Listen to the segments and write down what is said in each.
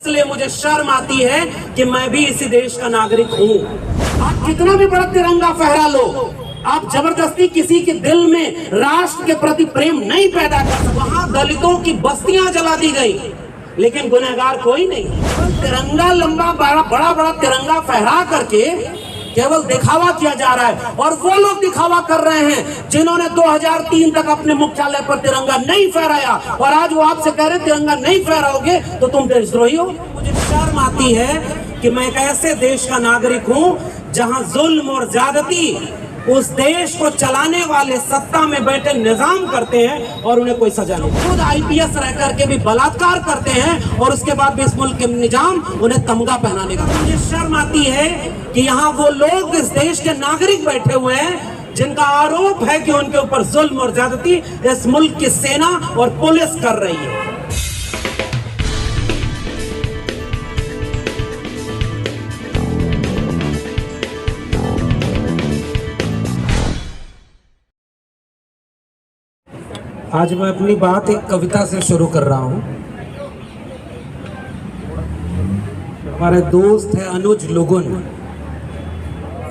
इसलिए मुझे शर्म आती है कि मैं भी इसी देश का नागरिक हूँ। आप कितना भी बड़ा तिरंगा फहरा लो, आप जबरदस्ती किसी के दिल में राष्ट्र के प्रति प्रेम नहीं पैदा कर सकते। वहां दलितों की बस्तियां जला दी गई, लेकिन गुनहगार कोई नहीं। तिरंगा लंबा बड़ा बड़ा तिरंगा फहरा करके केवल दिखावा किया जा रहा है, और वो लोग दिखावा कर रहे हैं जिन्होंने 2003 तक अपने मुख्यालय पर तिरंगा नहीं फहराया, और आज वो आपसे कह रहे तिरंगा नहीं फहराओगे तो तुम देशद्रोही हो। मुझे शर्म आती है कि मैं एक ऐसे देश का नागरिक हूं जहां जुल्म और ज्यादती उस देश को चलाने वाले सत्ता में बैठे निजाम करते हैं और उन्हें कोई सजा नहीं। खुद आईपीएस रह करके भी बलात्कार करते हैं और उसके बाद भी इस मुल्क के निजाम उन्हें तमगा पहनाने का। मुझे शर्म आती है कि यहाँ वो लोग इस देश के नागरिक बैठे हुए हैं जिनका आरोप है कि उनके ऊपर जुल्म और ज्यादती इस मुल्क की सेना और पुलिस कर रही है। आज मैं अपनी बात एक कविता से शुरू कर रहा हूं। हमारे दोस्त है अनुज लुगुन,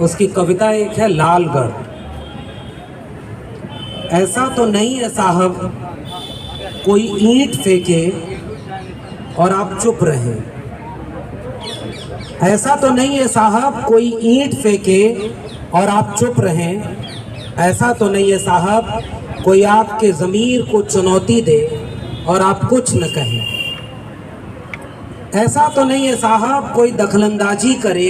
उसकी कविता एक है लालगढ़। ऐसा तो नहीं है साहब कोई ईंट फेंके और आप चुप रहे। ऐसा तो नहीं है साहब कोई ईंट फेंके और आप चुप रहें। ऐसा तो नहीं है साहब कोई आपके ज़मीर को चुनौती दे और आप कुछ न कहें। ऐसा तो नहीं है साहब कोई दखलंदाजी करे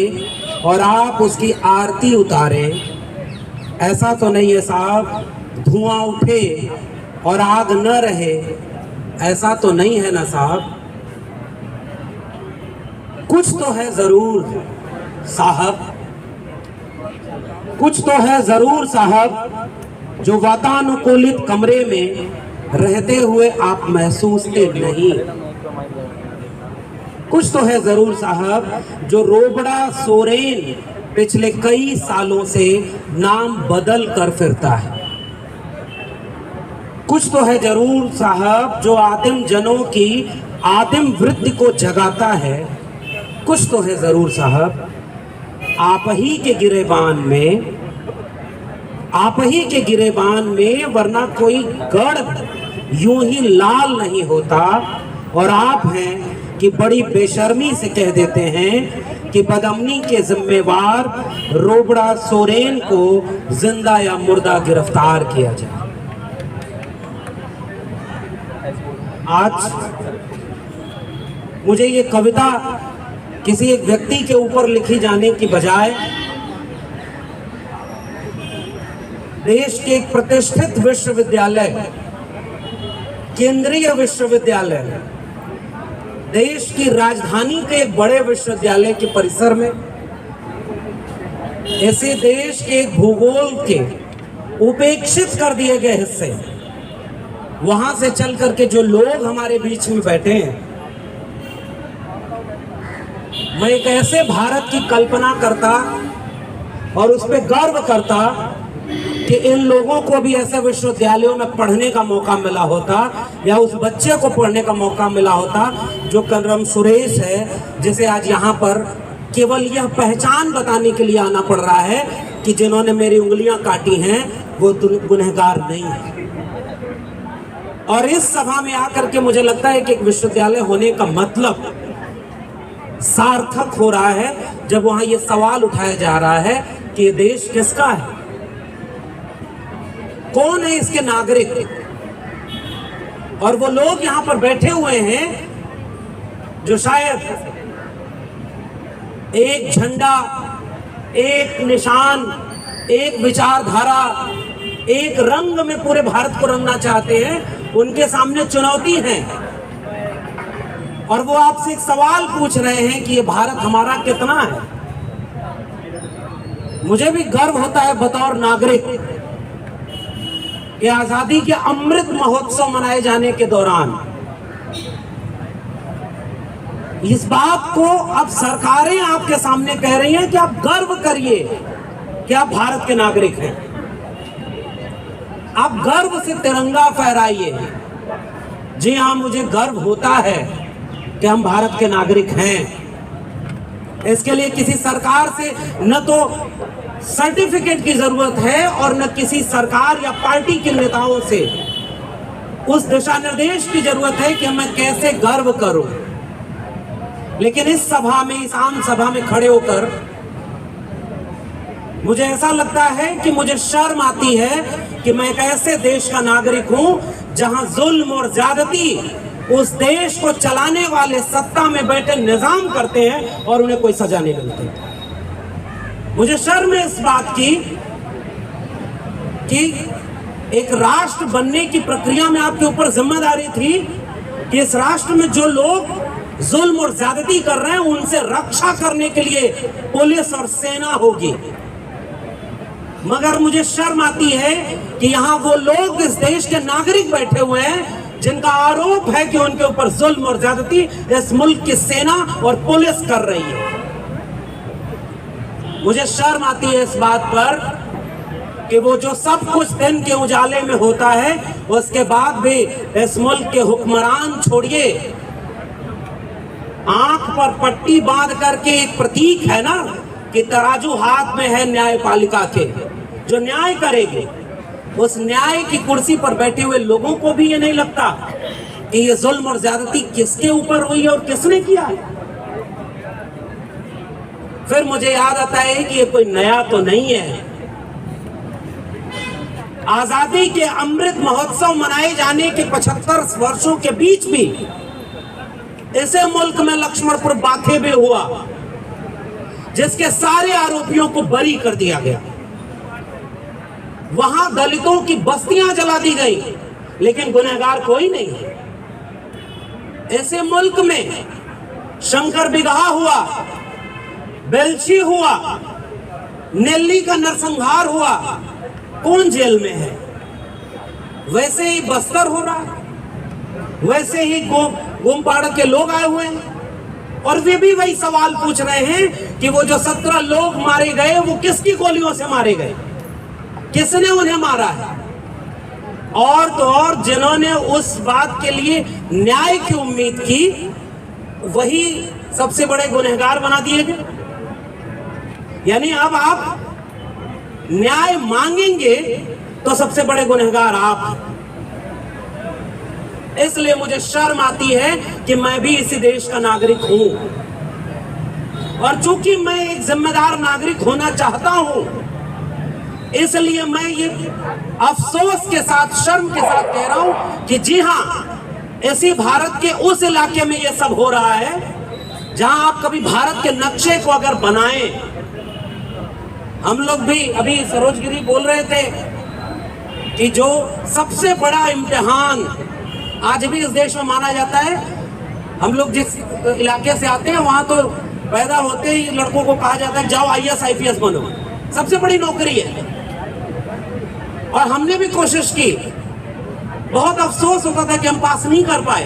और आप उसकी आरती उतारें। ऐसा तो नहीं है साहब धुआं उठे और आग न रहे। ऐसा तो नहीं है ना साहब। कुछ तो है ज़रूर साहब, कुछ तो है ज़रूर साहब जो वातानुकूलित कमरे में रहते हुए आप महसूसते नहीं। कुछ तो है जरूर साहब जो रोबड़ा सोरेन पिछले कई सालों से नाम बदल कर फिरता है। कुछ तो है जरूर साहब जो आदिम जनों की आदिम वृत्ति को जगाता है। कुछ तो है जरूर साहब आप ही के गिरेबान में, आप ही के गिरेबान में, वरना कोई गढ़ यूं ही लाल नहीं होता। और आप हैं कि बड़ी बेशर्मी से कह देते हैं कि बदअमनी के जिम्मेवार रोबड़ा सोरेन को जिंदा या मुर्दा गिरफ्तार किया जाए। आज मुझे ये कविता किसी एक व्यक्ति के ऊपर लिखी जाने की बजाय देश के एक प्रतिष्ठित विश्वविद्यालय, केंद्रीय विश्वविद्यालय, देश की राजधानी के एक बड़े विश्वविद्यालय के परिसर में, ऐसे देश के एक भूगोल के उपेक्षित कर दिए गए हिस्से, वहां से चल करके जो लोग हमारे बीच में बैठे हैं, मैं एक ऐसे भारत की कल्पना करता और उस पर गर्व करता कि इन लोगों को भी ऐसे विश्वविद्यालयों में पढ़ने का मौका मिला होता, या उस बच्चे को पढ़ने का मौका मिला होता जो कनरम सुरेश है, जिसे आज यहाँ पर केवल यह पहचान बताने के लिए आना पड़ रहा है कि जिन्होंने मेरी उंगलियां काटी हैं वो गुनहगार नहीं है। और इस सभा में आकर के मुझे लगता है कि एक विश्वविद्यालय होने का मतलब सार्थक हो रहा है जब वहां ये सवाल उठाया जा रहा है कि ये देश किसका है, कौन है इसके नागरिक। और वो लोग यहां पर बैठे हुए हैं जो शायद एक झंडा, एक निशान, एक विचारधारा, एक रंग में पूरे भारत को रंगना चाहते हैं, उनके सामने चुनौती है। और वो आपसे एक सवाल पूछ रहे हैं कि ये भारत हमारा कितना है। मुझे भी गर्व होता है बतौर नागरिक कि आजादी के अमृत महोत्सव मनाए जाने के दौरान इस बात को अब सरकारें आपके सामने कह रही हैं कि आप गर्व करिए कि आप भारत के नागरिक हैं। आप गर्व से तिरंगा फहराइए। जी हाँ, मुझे गर्व होता है कि हम भारत के नागरिक हैं। इसके लिए किसी सरकार से न तो सर्टिफिकेट की जरूरत है और न किसी सरकार या पार्टी के नेताओं से उस दिशा निर्देश की जरूरत है कि मैं कैसे गर्व करूं। लेकिन इस सभा में, इस आम सभा में खड़े होकर मुझे ऐसा लगता है कि मुझे शर्म आती है कि मैं एक ऐसे देश का नागरिक हूं जहां जुल्म और ज्यादती उस देश को चलाने वाले सत्ता में बैठे निजाम करते हैं और उन्हें कोई सजा नहीं मिलती। मुझे शर्म है इस बात की कि एक राष्ट्र बनने की प्रक्रिया में आपके ऊपर जिम्मेदारी थी कि इस राष्ट्र में जो लोग जुल्म और ज्यादती कर रहे हैं उनसे रक्षा करने के लिए पुलिस और सेना होगी। मगर मुझे शर्म आती है कि यहां वो लोग इस देश के नागरिक बैठे हुए हैं जिनका आरोप है कि उनके ऊपर जुल्म और ज्यादती इस मुल्क की सेना और पुलिस कर रही है। मुझे शर्म आती है इस बात पर कि वो जो सब कुछ दिन के उजाले में होता है उसके बाद भी इस मुल्क के हुक्मरान छोड़िए, आंख पर पट्टी बांध करके एक प्रतीक है ना कि तराजू हाथ में है न्यायपालिका के, जो न्याय करेगी, उस न्याय की कुर्सी पर बैठे हुए लोगों को भी ये नहीं लगता कि ये जुल्म और ज्यादती किसके ऊपर हुई है और किसने किया है। फिर मुझे याद आता है कि ये कोई नया तो नहीं है। आजादी के अमृत महोत्सव मनाए जाने के 75 वर्षों के बीच भी ऐसे मुल्क में लक्ष्मणपुर बाखेबे हुआ जिसके सारे आरोपियों को बरी कर दिया गया। वहां दलितों की बस्तियां जला दी गई लेकिन गुनहगार कोई नहीं है। ऐसे मुल्क में शंकर बिगहा हुआ, बेलछी हुआ, नेल्ली का नरसंहार हुआ, कौन जेल में है? वैसे ही बस्तर हो रहा है, वैसे ही गोमपाड़ के लोग आए हुए हैं और वे भी वही सवाल पूछ रहे हैं कि वो जो 17 लोग मारे गए वो किसकी गोलियों से मारे गए, किसने उन्हें मारा है। और तो और जिन्होंने उस बात के लिए न्याय की उम्मीद की वही सबसे बड़े गुनहगार बना दिए गए। यानी अब आप न्याय मांगेंगे तो सबसे बड़े गुनहगार आप। इसलिए मुझे शर्म आती है कि मैं भी इसी देश का नागरिक हूं और चूंकि मैं एक जिम्मेदार नागरिक होना चाहता हूं इसलिए मैं ये अफसोस के साथ, शर्म के साथ कह रहा हूं कि जी हां, इसी भारत के उस इलाके में ये सब हो रहा है जहां आप कभी भारत के नक्शे को अगर बनाएं। हम लोग भी अभी सरोजगिरी बोल रहे थे कि जो सबसे बड़ा इम्तिहान आज भी इस देश में माना जाता है, हम लोग जिस इलाके से आते हैं वहां तो पैदा होते ही लड़कों को कहा जाता है जाओ IAS IPS बनो, सबसे बड़ी नौकरी है। और हमने भी कोशिश की, बहुत अफसोस होता था कि हम पास नहीं कर पाए,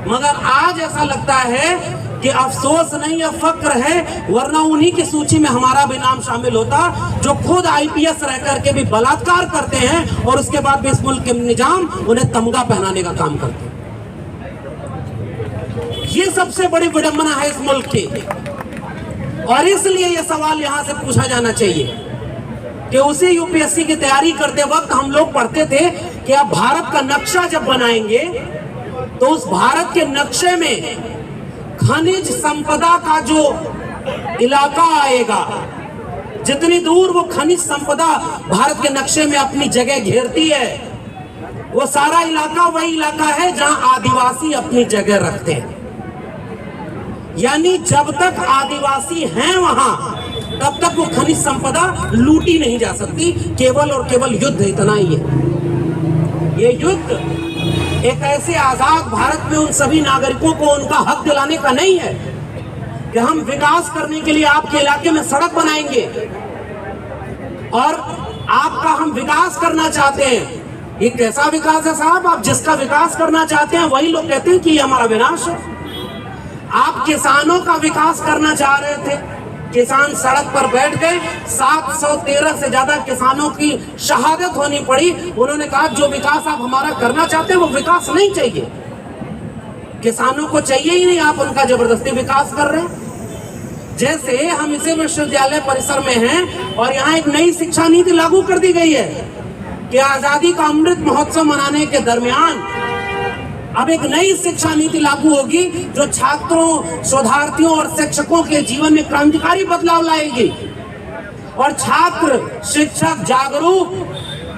मगर आज ऐसा लगता है कि अफसोस नहीं है, फक्र है, वरना उन्हीं की सूची में हमारा भी नाम शामिल होता जो खुद IPS रह करके भी बलात्कार करते हैं और उसके बाद भी इस मुल्क के निजाम उन्हें तमगा पहनाने का काम करते हैं। ये सबसे बड़ी विडंबना है इस मुल्क की और इसलिए ये सवाल यहां से पूछा जाना चाहिए कि उसी UPSC की तैयारी करते वक्त हम लोग पढ़ते थे कि अब भारत का नक्शा जब बनाएंगे तो उस भारत के नक्शे में खनिज संपदा का जो इलाका आएगा, जितनी दूर वो खनिज संपदा भारत के नक्शे में अपनी जगह घेरती है, वो सारा इलाका वही इलाका है जहां आदिवासी अपनी जगह रखते हैं। यानी जब तक आदिवासी हैं वहां तब तक वो खनिज संपदा लूटी नहीं जा सकती। केवल और केवल युद्ध इतना ही है। ये युद्ध एक ऐसे आजाद भारत में उन सभी नागरिकों को उनका हक दिलाने का नहीं है कि हम विकास करने के लिए आपके इलाके में सड़क बनाएंगे और आपका हम विकास करना चाहते हैं। ये कैसा विकास है साहब? आप जिसका विकास करना चाहते हैं वही लोग कहते हैं कि ये हमारा विनाश है। आप किसानों का विकास करना चाह रहे थे, किसान सड़क पर बैठ गए, 713 से ज्यादा किसानों की शहादत होनी पड़ी। उन्होंने कहा जो विकास आप हमारा करना चाहते हैं वो विकास नहीं चाहिए। किसानों को चाहिए ही नहीं, आप उनका जबरदस्ती विकास कर रहे हैं। जैसे हम इसी विश्वविद्यालय परिसर में हैं और यहाँ एक नई शिक्षा नीति लागू कर दी गई है कि आजादी का अमृत महोत्सव मनाने के दरमियान अब एक नई शिक्षा नीति लागू होगी जो छात्रों, शोधार्थियों और शिक्षकों के जीवन में क्रांतिकारी बदलाव लाएगी। और छात्र, शिक्षक जागरूक,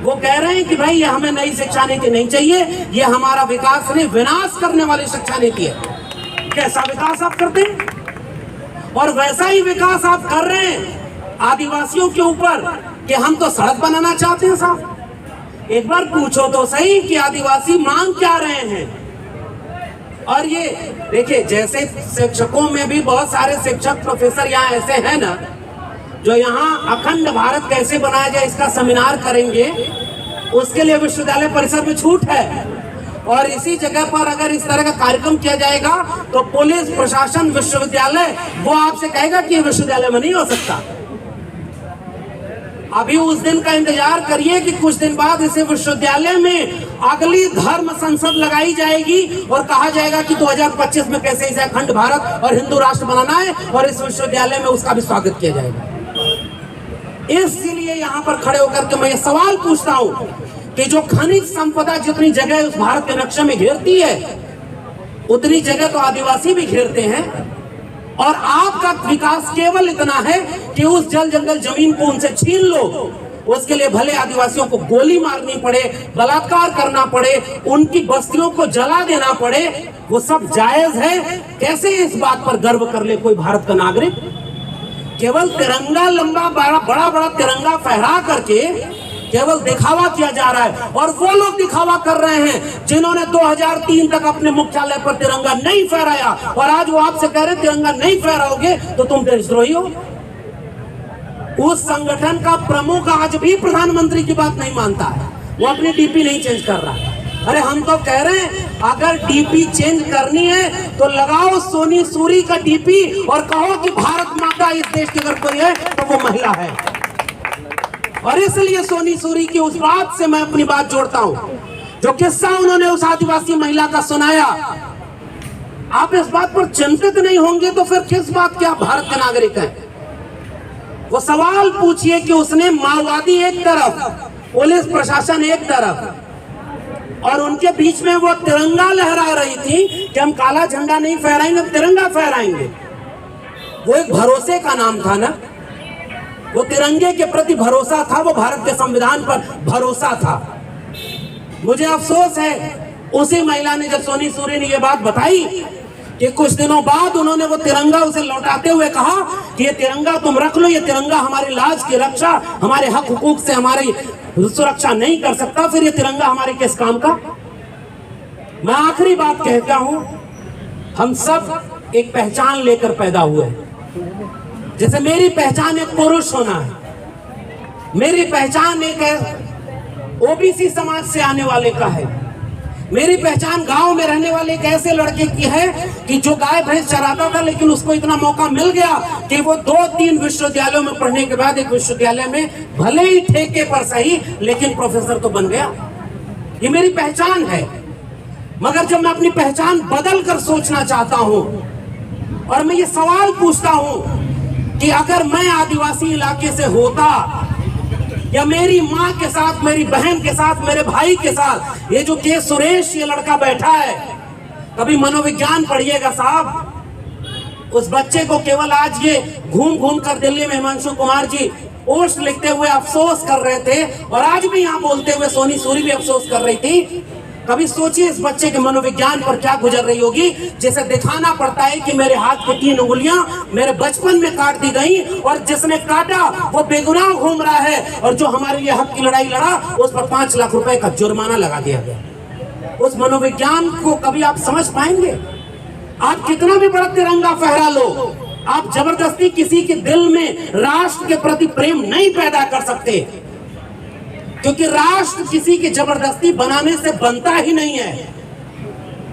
वो कह रहे हैं कि भाई ये हमें नई शिक्षा नीति नहीं चाहिए, ये हमारा विकास नहीं, विनाश करने वाली शिक्षा नीति है। कैसा विकास आप करते हैं? और वैसा ही विकास आप कर रहे हैं आदिवासियों के ऊपर कि हम तो सड़क बनाना चाहते हैं। साहब एक बार पूछो तो सही कि आदिवासी मांग क्या रहे हैं। और ये देखिए, जैसे शिक्षकों में भी बहुत सारे शिक्षक, प्रोफेसर यहाँ ऐसे हैं ना जो यहाँ अखंड भारत कैसे बनाया जाए इसका सेमिनार करेंगे, उसके लिए विश्वविद्यालय परिसर में छूट है। और इसी जगह पर अगर इस तरह का कार्यक्रम किया जाएगा तो पुलिस प्रशासन, विश्वविद्यालय वो आपसे कहेगा कि ये विश्वविद्यालय में नहीं हो सकता। अभी उस दिन का इंतजार करिए कि कुछ दिन बाद इसे विश्वविद्यालय में अगली धर्म संसद लगाई जाएगी और कहा जाएगा कि 2025 में कैसे इसे अखंड भारत और हिंदू राष्ट्र बनाना है और इस विश्वविद्यालय में उसका भी स्वागत किया जाएगा। इसलिए यहाँ पर खड़े होकर के मैं ये सवाल पूछता हूँ कि जो खनिज संपदा जितनी जगह उस भारत के नक्शे में घेरती है उतनी जगह तो आदिवासी भी घेरते हैं। और आपका विकास केवल इतना है कि उस जल जंगल जमीन को उनसे छीन लो, उसके लिए भले आदिवासियों को गोली मारनी पड़े, बलात्कार करना पड़े, उनकी बस्तियों को जला देना पड़े, वो सब जायज है। कैसे इस बात पर गर्व कर ले कोई भारत का नागरिक? केवल तिरंगा लंबा बड़ा बड़ा तिरंगा फहरा करके केवल दिखावा किया जा रहा है। और वो लोग दिखावा कर रहे हैं जिन्होंने 2003 तक अपने मुख्यालय पर तिरंगा नहीं फहराया, और आज वो आपसे कह रहे तिरंगा नहीं फहराओगे तो तुम देशद्रोही हो। उस संगठन का प्रमुख आज भी प्रधानमंत्री की बात नहीं मानता है, वो अपनी डीपी नहीं चेंज कर रहा है। अरे हम तो कह रहे हैं अगर डीपी चेंज करनी है तो लगाओ सोनी सूरी का डीपी और कहो कि भारत माता इस देश की अगर कोई है तो वो महिला है। और इसलिए सोनी सूरी की उस बात से मैं अपनी बात जोड़ता हूं, जो किस्सा उन्होंने उस आदिवासी महिला का सुनाया। आप इस बात पर चिंतित नहीं होंगे तो फिर किस बात के आप भारत के नागरिक हैं? वो सवाल पूछिए कि उसने माओवादी एक तरफ, पुलिस प्रशासन एक तरफ, और उनके बीच में वो तिरंगा लहरा रही थी कि हम काला झंडा नहीं फहराएंगे, तिरंगा फहराएंगे। वो एक भरोसे का नाम था ना, वो तिरंगे के प्रति भरोसा था, वो भारत के संविधान पर भरोसा था। मुझे अफसोस है उसी महिला ने, जब सोनी सूरी ने ये बात बताई कि कुछ दिनों बाद उन्होंने वो तिरंगा उसे लौटाते हुए कहा कि ये तिरंगा तुम रख लो, ये तिरंगा हमारी लाज की रक्षा, हमारे हक हुकूक से हमारी सुरक्षा नहीं कर सकता, फिर ये तिरंगा हमारे किस काम का? मैं आखिरी बात कहता हूं, हम सब एक पहचान लेकर पैदा हुए हैं। जैसे मेरी पहचान एक पुरुष होना है, मेरी पहचान एक ओबीसी समाज से आने वाले का है, मेरी पहचान गांव में रहने वाले एक ऐसे लड़के की है कि जो गाय भैंस चराता था लेकिन उसको इतना मौका मिल गया कि वो 2-3 विश्वविद्यालयों में पढ़ने के बाद एक विश्वविद्यालय में भले ही ठेके पर सही लेकिन प्रोफेसर तो बन गया। ये मेरी पहचान है। मगर जब मैं अपनी पहचान बदल कर सोचना चाहता हूं और मैं ये सवाल पूछता हूं कि अगर मैं आदिवासी इलाके से होता, या मेरी माँ के साथ, मेरी बहन के साथ, मेरे भाई के साथ, ये जो के सुरेश ये लड़का बैठा है, कभी मनोविज्ञान पढ़िएगा साहब। उस बच्चे को केवल आज ये घूम घूम कर दिल्ली में हिमांशु कुमार जी पोस्ट लिखते हुए अफसोस कर रहे थे, और आज भी यहाँ बोलते हुए सोनी सूरी भी अफसोस कर रही थी। कभी सोचिए इस बच्चे के मनोविज्ञान पर क्या गुजर रही होगी, जिसे दिखाना पड़ता है कि मेरे हाथ की 3 उंगलियां मेरे बचपन में काट दी गई, और जिसने काटा वो बेगुनाह घूम रहा है, और जो हमारे लिए हक की लड़ाई लड़ा उस पर 5 लाख रुपए का जुर्माना लगा दिया गया। उस मनोविज्ञान को कभी आप समझ पाएंगे? आप कितना भी बड़ा तिरंगा फहरा लो, आप जबरदस्ती किसी के दिल में राष्ट्र के प्रति प्रेम नहीं पैदा कर सकते, क्योंकि राष्ट्र किसी की जबरदस्ती बनाने से बनता ही नहीं है।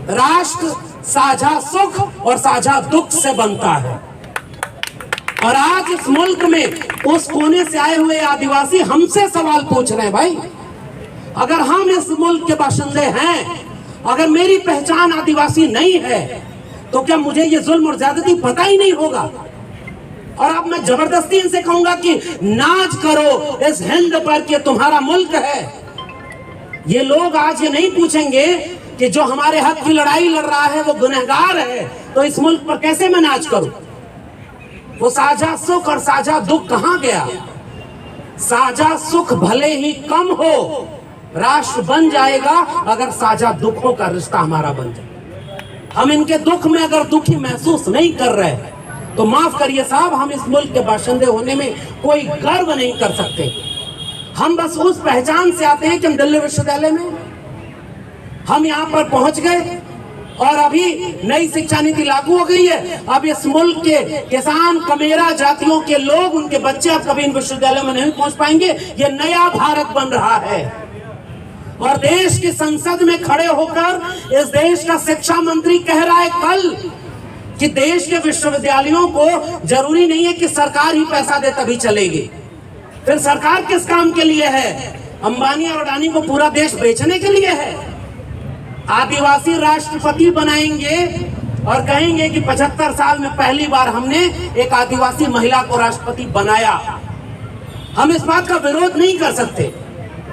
राष्ट्र साझा सुख और साझा दुख से बनता है। और आज इस मुल्क में उस कोने से आए हुए आदिवासी हमसे सवाल पूछ रहे हैं, भाई अगर हम इस मुल्क के बाशिंदे हैं, अगर मेरी पहचान आदिवासी नहीं है तो क्या मुझे ये जुल्म और ज्यादती पता ही नहीं होगा? और अब मैं जबरदस्ती इनसे कहूंगा कि नाज करो इस हिंद पर कि तुम्हारा मुल्क है। ये लोग आज ये नहीं पूछेंगे कि जो हमारे हक की लड़ाई लड़ रहा है वो गुनहगार है, तो इस मुल्क पर कैसे मैं नाज करूं? वो साझा सुख और साझा दुख कहां गया? साझा सुख भले ही कम हो, राष्ट्र बन जाएगा अगर साझा दुखों का रिश्ता हमारा बन जाए। हम इनके दुख में अगर दुखी महसूस नहीं कर रहे तो माफ करिए साहब, हम इस मुल्क के बाशिंदे होने में कोई गर्व नहीं कर सकते। हम बस उस पहचान से आते हैं कि हम दिल्ली विश्वविद्यालय में हम यहाँ पर पहुंच गए और अभी नई शिक्षा नीति लागू हो गई है। अब इस मुल्क के किसान कमेरा जातियों के लोग, उनके बच्चे अब कभी इन विश्वविद्यालयों में नहीं पहुंच पाएंगे। ये नया भारत बन रहा है और देश की संसद में खड़े होकर इस देश का शिक्षा मंत्री कह रहा है कल कि देश के विश्वविद्यालयों को जरूरी नहीं है कि सरकार ही पैसा दे तभी चलेगी। फिर सरकार किस काम के लिए है? अंबानी और अडानी को पूरा देश बेचने के लिए है? आदिवासी राष्ट्रपति बनाएंगे और कहेंगे कि 75 साल में पहली बार हमने एक आदिवासी महिला को राष्ट्रपति बनाया। हम इस बात का विरोध नहीं कर सकते,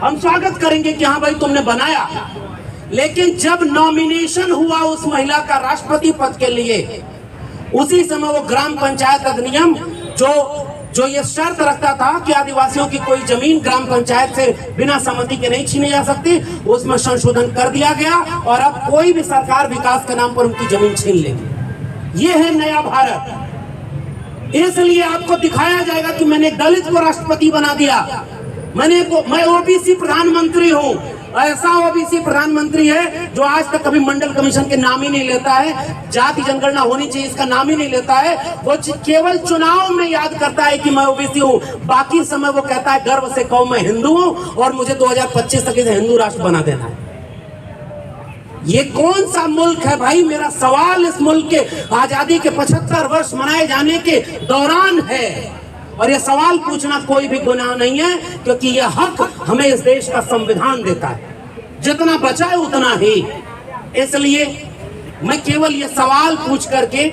हम स्वागत करेंगे कि हाँ भाई तुमने बनाया। लेकिन जब नॉमिनेशन हुआ उस महिला का राष्ट्रपति पद के लिए, उसी समय वो ग्राम पंचायत अधिनियम जो ये शर्त रखता था कि आदिवासियों की कोई जमीन ग्राम पंचायत से बिना सहमति के नहीं छीनी जा सकती, उसमें संशोधन कर दिया गया और अब कोई भी सरकार विकास के नाम पर उनकी जमीन छीन लेगी। ये है नया भारत। इसलिए आपको दिखाया जाएगा कि मैंने एक दलित को राष्ट्रपति बना दिया, मैं ओबीसी प्रधानमंत्री हूँ। ऐसा ओबीसी प्रधानमंत्री है जो आज तक कभी मंडल कमीशन के नाम ही नहीं लेता है, जाति जनगणना होनी चाहिए इसका नाम ही नहीं लेता है। वो केवल चुनाव में याद करता है कि मैं ओबीसी हूँ, बाकी समय वो कहता है गर्व से कहूं मैं हिंदू हूँ और मुझे 2025 तक इसे हिंदू राष्ट्र बना देना है। ये कौन सा मुल्क है भाई? मेरा सवाल इस मुल्क के आजादी के 75 वर्ष मनाए जाने के दौरान है और ये सवाल पूछना कोई भी गुनाह नहीं है, क्योंकि ये हक हमें इस देश का संविधान देता है, जितना बचाए उतना ही। इसलिए मैं केवल ये सवाल पूछ करके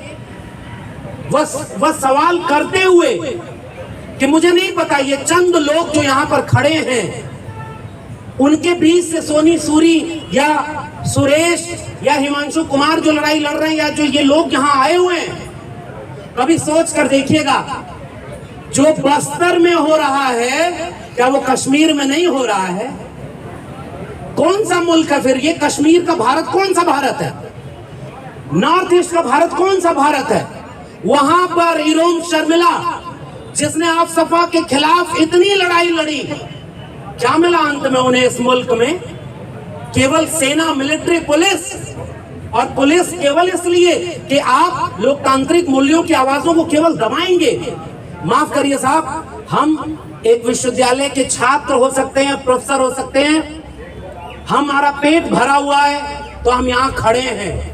वह सवाल करते हुए कि मुझे नहीं पता ये चंद लोग जो यहाँ पर खड़े हैं उनके बीच से सोनी सूरी या सुरेश या हिमांशु कुमार जो लड़ाई लड़ रहे हैं या जो ये लोग यहाँ आए हुए हैं, कभी सोच कर देखिएगा जो बस्तर में हो रहा है क्या वो कश्मीर में नहीं हो रहा है? कौन सा मुल्क है फिर ये? कश्मीर का भारत कौन सा भारत है? नॉर्थ ईस्ट का भारत कौन सा भारत है? वहां पर इरोम शर्मिला जिसने आप सफा के खिलाफ इतनी लड़ाई लड़ी, क्या मिला अंत में उन्हें इस मुल्क में? केवल सेना, मिलिट्री, पुलिस। और पुलिस केवल इसलिए कि आप लोकतांत्रिक मूल्यों की आवाजों को केवल दबाएंगे। माफ करिए साहब, हम एक विश्वविद्यालय के छात्र हो सकते हैं, प्रोफेसर हो सकते हैं, हमारा पेट भरा हुआ है तो हम यहाँ खड़े हैं।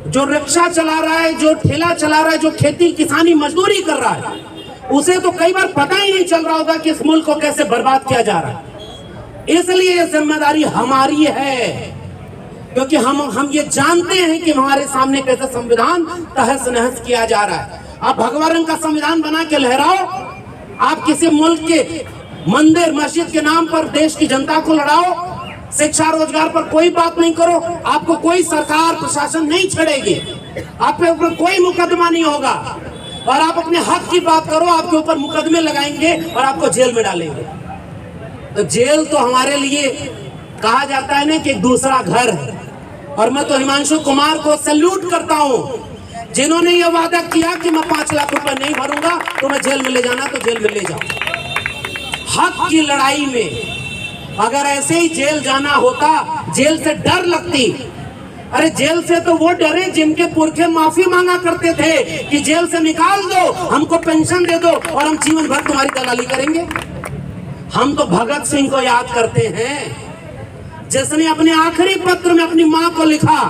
जो रिक्शा चला रहा है, जो ठेला चला रहा है, जो खेती किसानी मजदूरी कर रहा है, उसे तो कई बार पता ही नहीं चल रहा होगा कि इस मुल्क को कैसे बर्बाद किया जा रहा है। इसलिए ये जिम्मेदारी हमारी है, क्योंकि हम ये जानते हैं कि हमारे सामने कैसे संविधान तहस नहस किया जा रहा है। आप भगवा रंग का संविधान बना के लहराओ, आप किसी मुल्क के मंदिर मस्जिद के नाम पर देश की जनता को लड़ाओ, शिक्षा रोजगार पर कोई बात नहीं करो, आपको कोई सरकार प्रशासन नहीं छेड़ेगी, आप पे ऊपर कोई मुकदमा नहीं होगा। और आप अपने हक की बात करो, आपके ऊपर मुकदमे लगाएंगे और आपको जेल में डालेंगे। तो जेल तो हमारे लिए कहा जाता है ना कि दूसरा घर है। और मैं तो हिमांशु कुमार को सैल्यूट करता हूँ जिन्होंने ये वादा किया कि मैं 5 लाख रुपए नहीं भरूंगा, तो मैं जेल में ले जाना तो जेल में ले जाऊं। हक की लड़ाई में अगर ऐसे ही जेल जाना होता, जेल से डर लगती। अरे जेल से तो वो डरे जिनके पुरखे माफी मांगा करते थे कि जेल से निकाल दो, हमको पेंशन दे दो और हम जीवन भर तुम्हारी दलाली करेंगे। हम तो भगत सिंह को याद करते हैं जिसने अपने आखिरी पत्र में अपनी मां को लिखा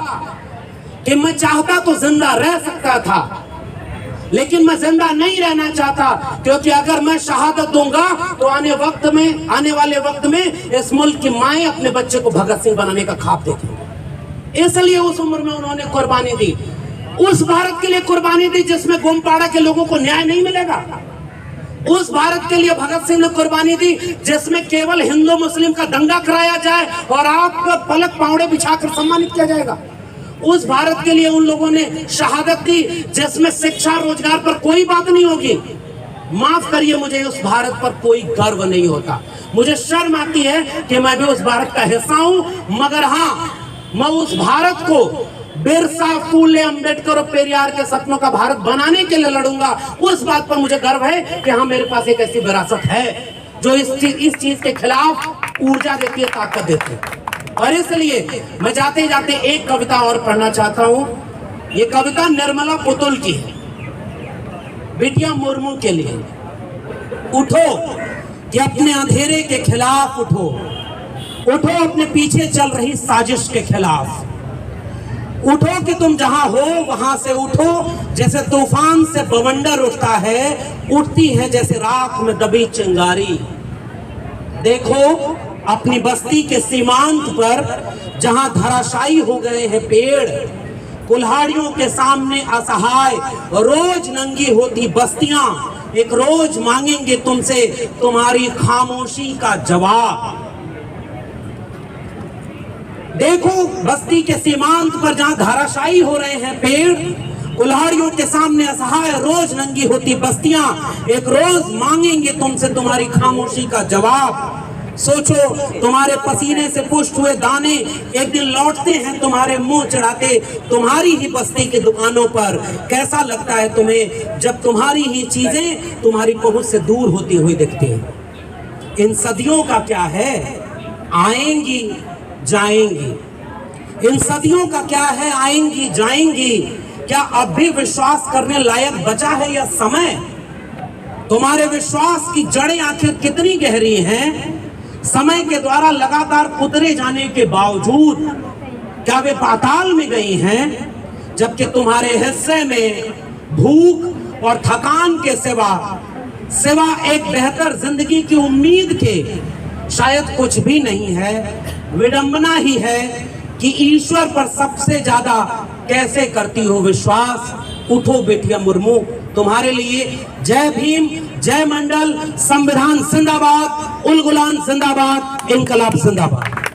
कि मैं चाहता तो जिंदा रह सकता था, लेकिन मैं जिंदा नहीं रहना चाहता, क्योंकि अगर मैं शहादत दूंगा तो आने वाले वक्त में इस मुल्क की माएं अपने बच्चे को भगत सिंह बनाने का ख्वाब देखेंगे। इसलिए उस उम्र में उन्होंने कुर्बानी दी। उस भारत के लिए कुर्बानी दी जिसमें गोमपाड़ा के लोगों को न्याय नहीं मिलेगा। उस भारत के लिए भगत सिंह ने कुर्बानी दी जिसमें केवल हिंदू मुस्लिम का दंगा कराया जाए और आपको पलक पावड़े बिछाकर सम्मानित किया जाएगा। उस भारत के लिए उन लोगों ने शहादत दी जिसमें शिक्षा रोजगार पर कोई बात नहीं होगी। माफ करिए, मुझे उस भारत पर कोई गर्व नहीं होता। मुझे शर्म आती है कि मैं भी उस भारत का हिस्सा हूं, मगर हाँ, मैं उस भारत को बिरसा, फूले, अंबेडकर और पेरियार के सपनों का भारत बनाने के लिए लड़ूंगा। उस बात पर मुझे गर्व है कि हाँ, मेरे पास एक ऐसी विरासत है जो इस चीज के खिलाफ ऊर्जा देती है, ताकत देती है। और इसलिए मैं जाते जाते एक कविता और पढ़ना चाहता हूं। ये कविता निर्मला पुतुल की है, बिटिया मुर्मू के लिए। उठो कि अपने अंधेरे के खिलाफ उठो, उठो अपने पीछे चल रही साजिश के खिलाफ, उठो कि तुम जहां हो वहां से उठो। जैसे तूफान से बवंडर उठता है, उठती है जैसे राख में दबी चिंगारी। देखो अपनी बस्ती के सीमांत पर जहां धराशायी हो गए हैं पेड़, कुल्हाड़ियों के सामने असहाय रोज नंगी होती बस्तियां एक रोज मांगेंगे तुमसे तुम्हारी खामोशी का जवाब। देखो बस्ती के सीमांत पर जहां धाराशायी हो रहे हैं पेड़, कुल्हाड़ियों के सामने असहाय रोज नंगी होती बस्तियां एक रोज मांगेंगे तुमसे तुम्हारी खामोशी का जवाब। सोचो तुम्हारे पसीने से पुष्ट हुए दाने एक दिन लौटते हैं तुम्हारे मुंह चढ़ाते तुम्हारी ही बस्ती की दुकानों पर। कैसा लगता है तुम्हें जब तुम्हारी ही चीजें तुम्हारी पहुंच से दूर होती हुई दिखती हैं। इन सदियों का क्या है, आएंगी जाएंगी। इन सदियों का क्या है, आएंगी जाएंगी। क्या अब भी विश्वास करने लायक बचा है यह समय? तुम्हारे विश्वास की जड़ें आखिर कितनी गहरी हैं? समय के द्वारा लगातार कुतरे जाने के बावजूद क्या वे पाताल में गई हैं? जबकि तुम्हारे हिस्से में भूख और थकान के सिवा एक बेहतर जिंदगी की उम्मीद के शायद कुछ भी नहीं है। विडंबना ही है कि ईश्वर पर सबसे ज्यादा कैसे करती हो विश्वास। उठो बेटिया मुर्मू, तुम्हारे लिए जय भीम, जय मंडल, संविधान जिंदाबाद, उल गुलाम जिंदाबाद, इनकलाब जिंदाबाद।